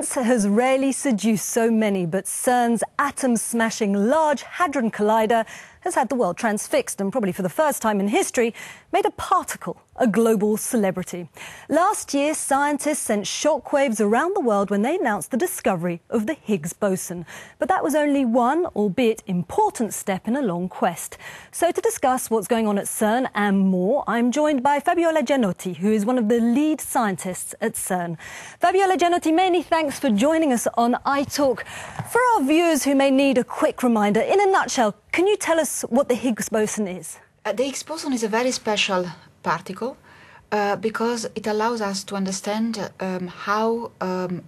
Science has rarely seduced so many, but CERN's atom-smashing Large Hadron Collider has had the world transfixed and, probably for the first time in history, made a particle a global celebrity. Last year, scientists sent shockwaves around the world when they announced the discovery of the Higgs Boson. But that was only one, albeit important, step in a long quest. So to discuss what's going on at CERN and more, I'm joined by Fabiola Gianotti, who is one of the lead scientists at CERN. Fabiola Gianotti, many thanks for joining us on iTalk. For our viewers who may need a quick reminder, in a nutshell, can you tell us what the Higgs Boson is? The Higgs Boson is a very special particle because it allows us to understand how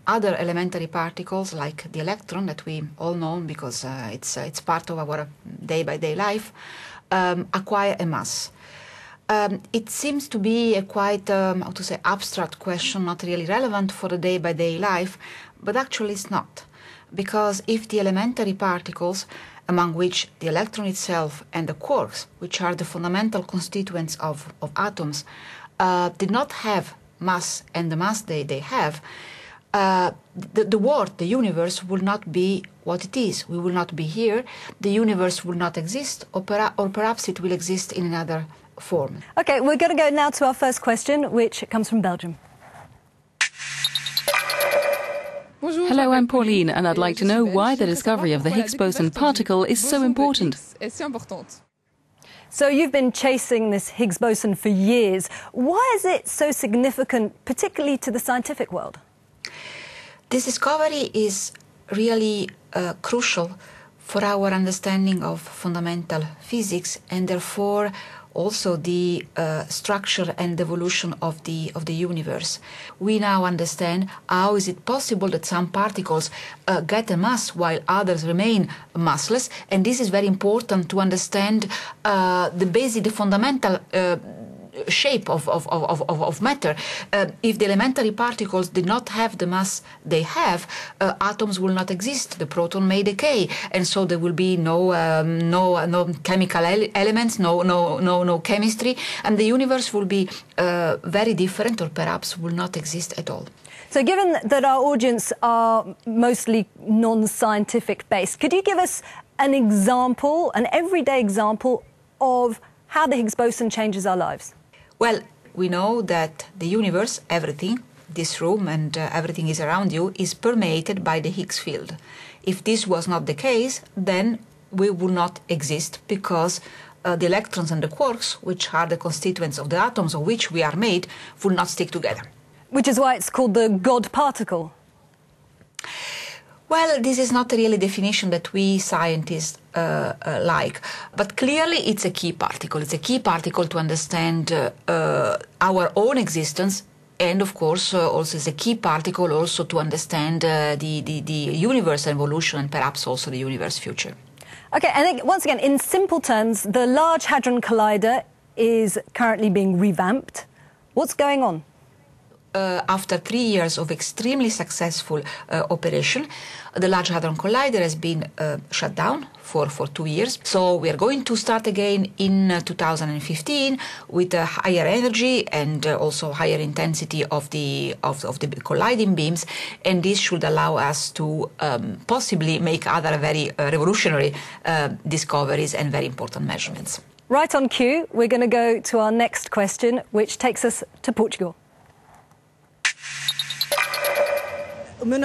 other elementary particles, like the electron that we all know because it's part of our day-by-day life, acquire a mass. It seems to be a quite, abstract question, not really relevant for the day-by-day life, but actually it's not. Because if the elementary particles, among which the electron itself and the quarks, which are the fundamental constituents of atoms, did not have mass and the mass they have, the world, the universe, will not be what it is. We will not be here. The universe will not exist, or perhaps it will exist in another form. OK, we're going to go now to our first question, which comes from Belgium. Hello, I'm Pauline, and I'd like to know why the discovery of the Higgs boson particle is so important. So you've been chasing this Higgs boson for years. Why is it so significant, particularly to the scientific world? This discovery is really crucial for our understanding of fundamental physics and therefore also the structure and evolution of the universe. We now understand how is it possible that some particles get a mass while others remain massless, and this is very important to understand the fundamental shape of matter. If the elementary particles did not have the mass they have, atoms will not exist. The proton may decay, and so there will be no chemical elements, no chemistry, and the universe will be very different, or perhaps will not exist at all. So given that our audience are mostly non-scientific based, could you give us an example, an everyday example of how the Higgs boson changes our lives? Well, we know that the universe, everything, this room and everything is around you, is permeated by the Higgs field. If this was not the case, then we would not exist because the electrons and the quarks, which are the constituents of the atoms of which we are made, would not stick together. Which is why it's called the God particle. Well, this is not really a definition that we scientists like, but clearly it's a key particle. It's a key particle to understand our own existence, and of course also is a key particle also to understand the universe evolution and perhaps also the universe future. OK, I think once again, in simple terms, the Large Hadron Collider is currently being revamped. What's going on? After 3 years of extremely successful operation, the Large Hadron Collider has been shut down for 2 years. So we are going to start again in 2015 with a higher energy and also higher intensity of the colliding beams, and this should allow us to possibly make other very revolutionary discoveries and very important measurements. Right on cue, we're going to go to our next question, which takes us to Portugal. My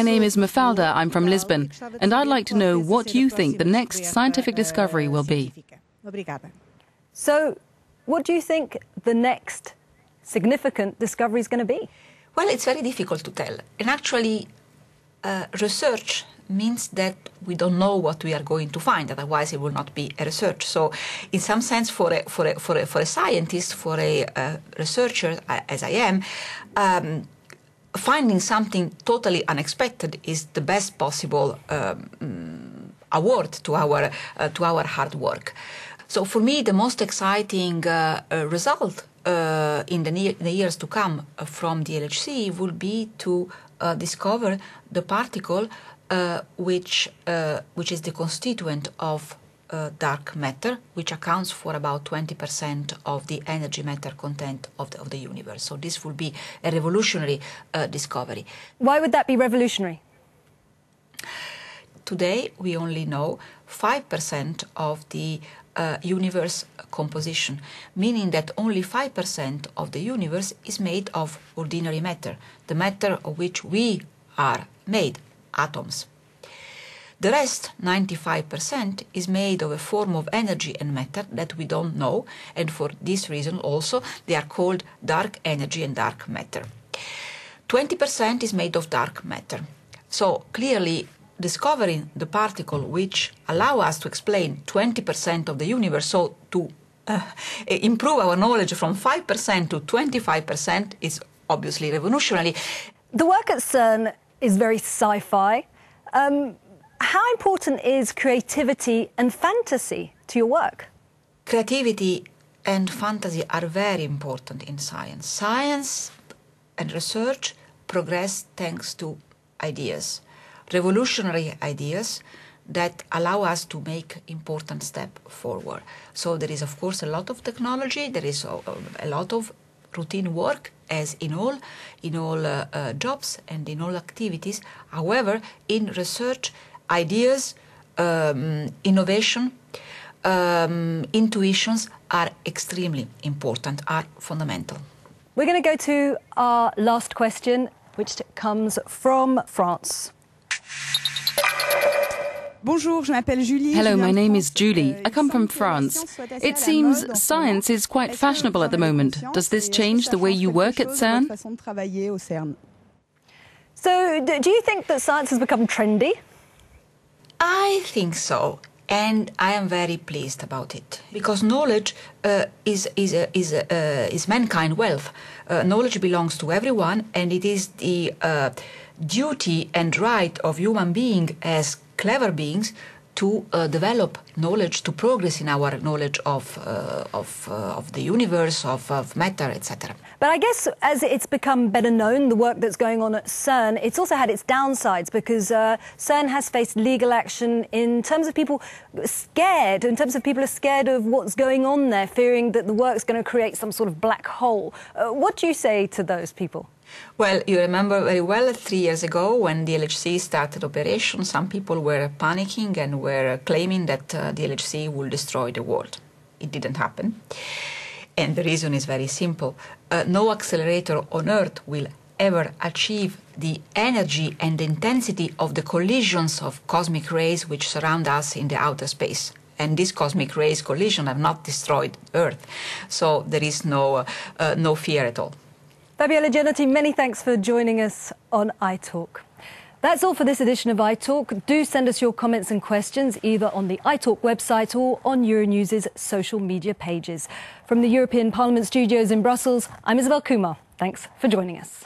name is Mafalda, I'm from Lisbon, and I'd like to know what you think the next scientific discovery will be. So, what do you think the next significant discovery is going to be? Well, it's very difficult to tell. And actually, research means that we don't know what we are going to find, otherwise it will not be a research. So, in some sense, for a scientist, for a researcher, as I am, finding something totally unexpected is the best possible award to our hard work. So for me, the most exciting result in the years to come from the LHC will be to discover the particle which is the constituent of dark matter, which accounts for about 20% of the energy matter content of the universe. So this will be a revolutionary discovery. Why would that be revolutionary? Today, we only know 5% of the universe composition, meaning that only 5% of the universe is made of ordinary matter, the matter of which we are made, atoms. The rest, 95%, is made of a form of energy and matter that we don't know, and for this reason also they are called dark energy and dark matter. 20% is made of dark matter. So clearly, discovering the particle which allow us to explain 20% of the universe, so to improve our knowledge from 5% to 25% is obviously revolutionary. The work at CERN is very sci-fi. How important is creativity and fantasy to your work? Creativity and fantasy are very important in science. Science and research progress thanks to ideas, revolutionary ideas that allow us to make important step forward. So there is, of course, a lot of technology, there is a lot of routine work, as in all jobs and in all activities. However, in research, ideas, innovation, intuitions are extremely important, are fundamental. We're going to go to our last question, which comes from France. Hello, my name is Julie. I come from France. It seems science is quite fashionable at the moment. Does this change the way you work at CERN? So, do you think that science has become trendy? I think so, and I am very pleased about it, because knowledge is mankind wealth. Knowledge belongs to everyone, and it is the duty and right of human beings as clever beings to develop knowledge, to progress in our knowledge of the universe, of matter, etc. But I guess as it's become better known, the work that's going on at CERN, it's also had its downsides, because CERN has faced legal action in terms of people scared, in terms of people are scared of what's going on there, fearing that the work's going to create some sort of black hole. What do you say to those people? Well, you remember very well 3 years ago when the LHC started operation, some people were panicking and were claiming that the LHC will destroy the world. It didn't happen. And the reason is very simple. No accelerator on Earth will ever achieve the energy and the intensity of the collisions of cosmic rays which surround us in the outer space. And these cosmic rays collision have not destroyed Earth. So there is no fear at all. Fabiola Gianotti, many thanks for joining us on iTalk. That's all for this edition of iTalk. Do send us your comments and questions either on the iTalk website or on Euronews' social media pages. From the European Parliament studios in Brussels, I'm Isabelle Kumar. Thanks for joining us.